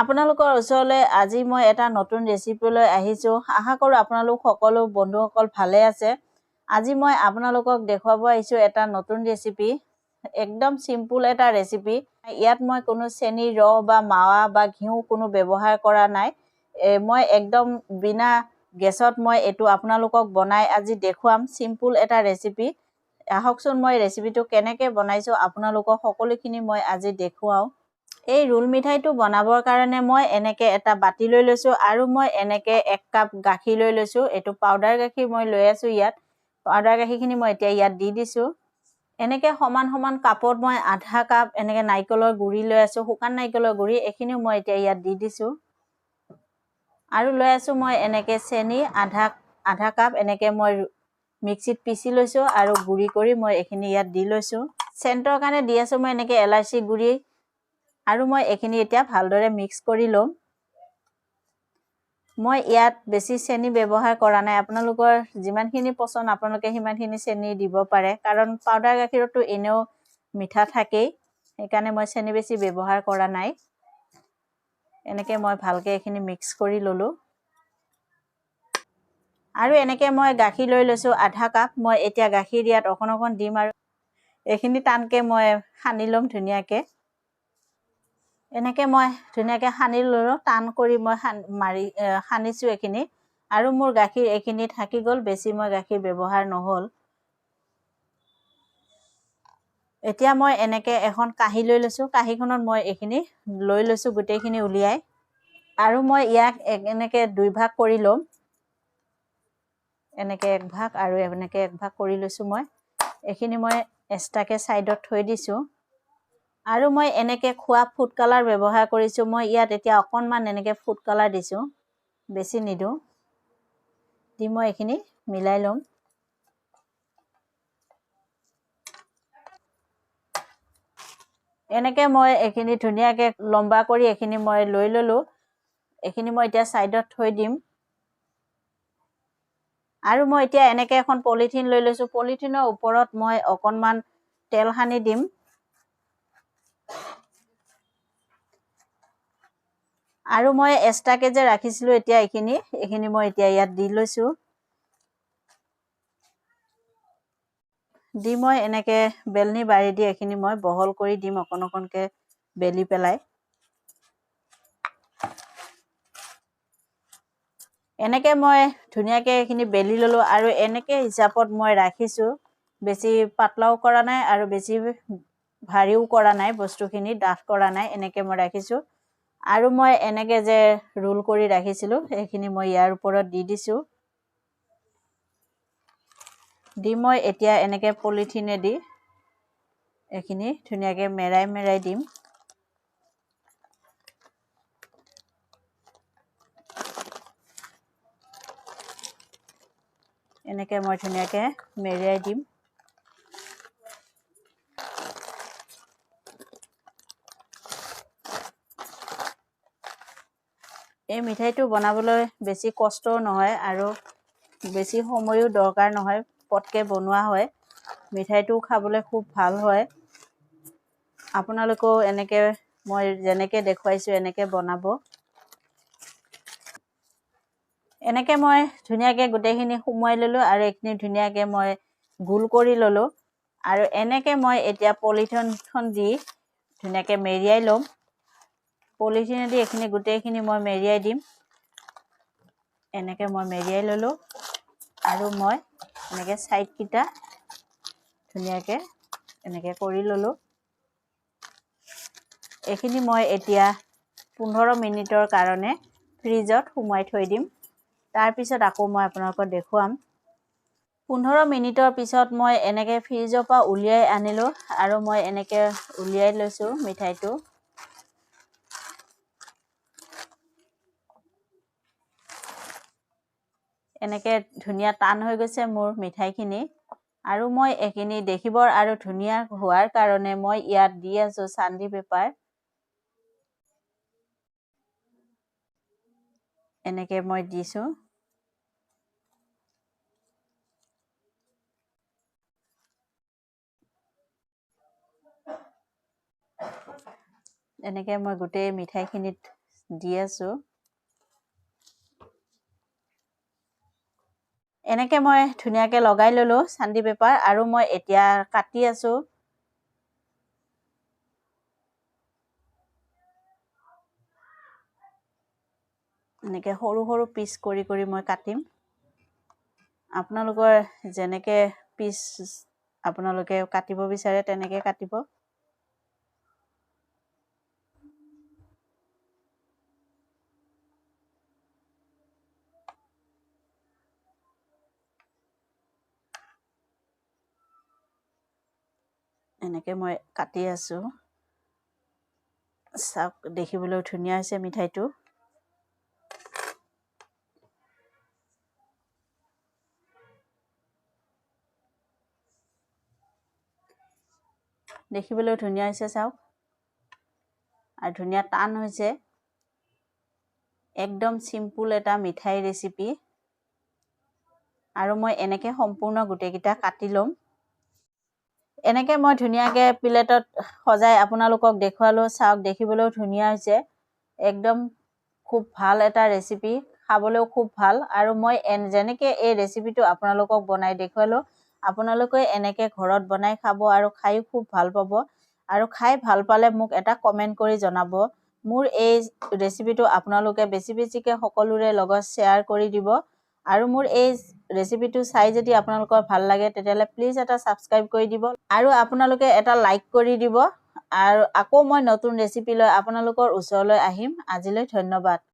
আপোনালোকৰ ওচৰলৈ আজি মই এটা নতুন ৰেচিপি লৈ আহিছো আশা কৰো আপোনালোক সকলো বন্ধুসকল ভালে আছে আজি মই আপোনালোকক দেখুৱাব আহিছো এটা নতুন ৰেচিপি একদম সিম্পল এটা ৰেচিপি ইয়াত মই কোনো চেনি ৰ বা মাৱা বা ঘিউ কোনো ব্যৱহাৰ কৰা নাই মই একদম বিনা গেছত মই এটো আপোনালোকক বনাই আজি দেখুৱাম সিম্পল এটা ৰেচিপি আহকচোন মই ৰেচিপিটো কেনেকৈ বনাইছো আপোনালোকক সকলোখিনি মই আজি দেখুৱাও এই ৰোল মিঠাইটো বনাবৰ কাৰণে মই এনেকে এটা বাটি লৈ লৈছো আৰু মই এনেকে 1 কাপ গাখীৰ লৈ লৈছো এটো পাউডাৰ গাখীৰ মই লৈ আছো ইয়াত পাউডাৰ গাখীৰখিনি মই এতিয়া ইয়াত দি দিছো এনেকে সমান সমান কাপত মই আধা কাপ এনেকে নাইকলৰ গুৰি লৈ আছো হুকান নাইকলৰ গুৰি এখিনি মই এতিয়া ইয়াত দি দিছো আৰু লৈ আছো মই এনেকে চেনি আধা কাপ এনেকে মই মিক্সিত পিছি লৈছো আৰু গুৰি কৰি মই এখিনি ইয়াত দি লৈছো সেন্টৰ কাৰণে দি আছো মই এনেকে এলাচি গুৰি আৰু মই এখিনি এতিয়া ভালদৰে মিক্স কৰি লম মই ইয়াত বেছি চেনি ব্যৱহাৰ কৰা নাই আপোনালোকৰ যিমানখিনি পছন্দ আপোনালোকে হিমানখিনি চেনি দিব পাৰে কাৰণ পাউডাৰ গাখীৰটো এনেও মিঠা থাকে সেইকাৰণে মই চেনি বেছি ব্যৱহাৰ কৰা নাই এনেকে মই ভালকে এখিনি মিক্স কৰি ললো আৰু এনেকে মই গাখীৰ লৈ লৈছো আধা কাপ মই এতিয়া গাখীৰ ইয়াত অকন দিম আৰু এখিনি টানকে মই খানি লম ধুনিয়াকে এনেকে মই ধুনিয়াকে খানি ললো টান কৰি মই খানিছো এখিনি আৰু মোৰ গাখীৰ এখিনি থাকি গল বেছি মই গাখীৰ ব্যৱহাৰ নহল এতিয়া মই এনেকে এখন কাহি লৈ লৈছো কাহিখনত মই এখিনি লৈ লৈছো গুটেইখিনি উলিয়াই আৰু মই ইয়াক এনেকে দুই ভাগ কৰি লম এনেকে এক ভাগ আৰু এনেকে এক ভাগ কৰি লৈছো মই এখিনি মই এক্সট্ৰাকে সাইডত থৈ দিছো আৰু মই এনেকে খোৱা ফুড কালাৰ ব্যৱহাৰ কৰিছো মই ইয়াত এতিয়া অকনমান এনেকে ফুড কালাৰ দিছো বেছি নিদু দি মই এখিনি মিলাই লম এনেকে মই এখিনি ধুনিয়াকে লম্বা কৰি এখিনি মই লৈ ললো এখিনি মই এতিয়া সাইডত থৈ দিম আৰু মই এতিয়া এনেকে এখন পলিথিন লৈ লৈছো পলিথিনৰ ওপৰত মই অকনমান তেল হানি দিম আৰু মই এক্সট্ৰাকে যে ৰাখিছিলো এতিয়া এখিনি মই এতিয়া ইয়াত দি লৈছো দি মই এনেকে বেলনি বাৰি দি এখিনি মই বহল কৰি দিম অকনকে বেলি পেলাই এনেকে মই ধুনিয়াকে এখিনি বেলি ললো আৰু এনেকে হিচাপত মই ৰাখিছো বেছি পাতলাও কৰা নাই আৰু বেছি ভাৰিও কৰা নাই বস্তুখিনি ডাঠ কৰা নাই এনেকে মই ৰাখিছো আৰু মই এনেকে যে ৰোল কৰি ৰাখিছিলো এখিনি মই ইয়াৰ ওপৰত দি দিছো দি মই এতিয়া এনেকে পলিথিনে দি এখিনি ধুনিয়াকে মেৰাই দিম এনেকে মই ধুনিয়াকে মেৰিয়াই দিম এই মিঠাইটো বনাবলৈ বেছি কষ্ট নহয় আৰু বেছি সময়ও দৰকাৰ নহয় পটকে বনোৱা হয় মিঠাইটো খাবলৈ খুব ভাল হয় আপোনালোকও এনেকে মই যেনেকে দেখুৱাইছো এনেকে বনাব এনেকে মই ধুনিয়াকে গুটেইখিনি সুমুৱাই ললো আৰু এখিনি ধুনিয়াকে মই গোল কৰি ললো আৰু এনেকে মই এতিয়া পলিথিনখন দি ধুনিয়াকে মেৰিয়াই লম পলিথিনে দি এখিনি গুটেইখিনি মই মেৰিয়াই দিম এনেকে মই মেৰিয়াই ললো আৰু মই এনেকে সাইড কিটা ধুনিয়াকে এনেকে কৰি ললো এখিনি মই এতিয়া 15 মিনিটৰ কাৰণে ফ্ৰিজত সুমুৱাই থৈ দিম তাৰ পিছত আকৌ মই আপোনালোকক দেখুৱাম 15 মিনিটৰ পিছত মই এনেকে ফ্ৰিজৰ পৰা উলিয়াই আনিলো আৰু মই এনেকে উলিয়াই লৈছো মিঠাইটো এনেকে ধুনিয়া টান হৈ গৈছে মোৰ মিঠাইখিনি আৰু মই এখিনি দেখিবৰ আৰু ধুনিয়া হোৱাৰ কাৰণে মই ইয়াত দি আছো চান্দি পেপাৰ এনেকে মই দিছো এনেকে মই গুটেই মিঠাইখিনিত দি আছো এনেকে মই ধুনিয়াকে লগাই ললো চান্দি পেপাৰ আৰু মই এতিয়া কাটি আছো এনেকে সৰু সৰু পিচ কৰি মই কাটিম আপোনালোকৰ যেনেকে পিচ আপোনালোকে কাটিব বিচাৰে তেনেকে কাটিব এনেকে মই কাটি আছো চাওক দেখিবলৈ ধুনিয়া হৈছে মিঠাইটো দেখিবলৈ ধুনিয়া হৈছে চাওক আৰু ধুনিয়া টান হৈছে একদম সিম্পল এটা মিঠাই ৰেচিপি আৰু মই এনেকে সম্পূৰ্ণ গুটেকিটা কাটি লম এনেকে মই ধুনিয়াকে প্লেটত সজাই আপোনালোকক দেখুৱালো চাওক দেখিবলৈ ধুনিয়া হৈছে একদম খুব ভাল এটা ৰেচিপি খাবলৈও খুব ভাল আৰু মই যেনেকে এই ৰেচিপিটো আপোনালোকক বনাই দেখুৱালো আপোনালোকে এনেকে ঘৰত বনাই খাব আৰু খাই খুব ভাল পাব আৰু খাই ভাল পালে মোক এটা কমেন্ট কৰি জনাব মোৰ এই ৰেচিপিটো আপোনালোকে বেছিকে সকলোৰে লগত শেয়াৰ কৰি দিব আৰু মোৰ এই ৰেচিপিটো চাই যদি আপোনালোকৰ ভাল লাগে তেতিয়ালে প্লিজ এটা সাবস্ক্ৰাইব কৰি দিব আৰু আপোনালোকে এটা লাইক কৰি দিব আৰু আকৌ মই নতুন ৰেচিপি লৈ আপোনালোকৰ ওচৰলৈ আহিম আজিলৈ ধন্যবাদ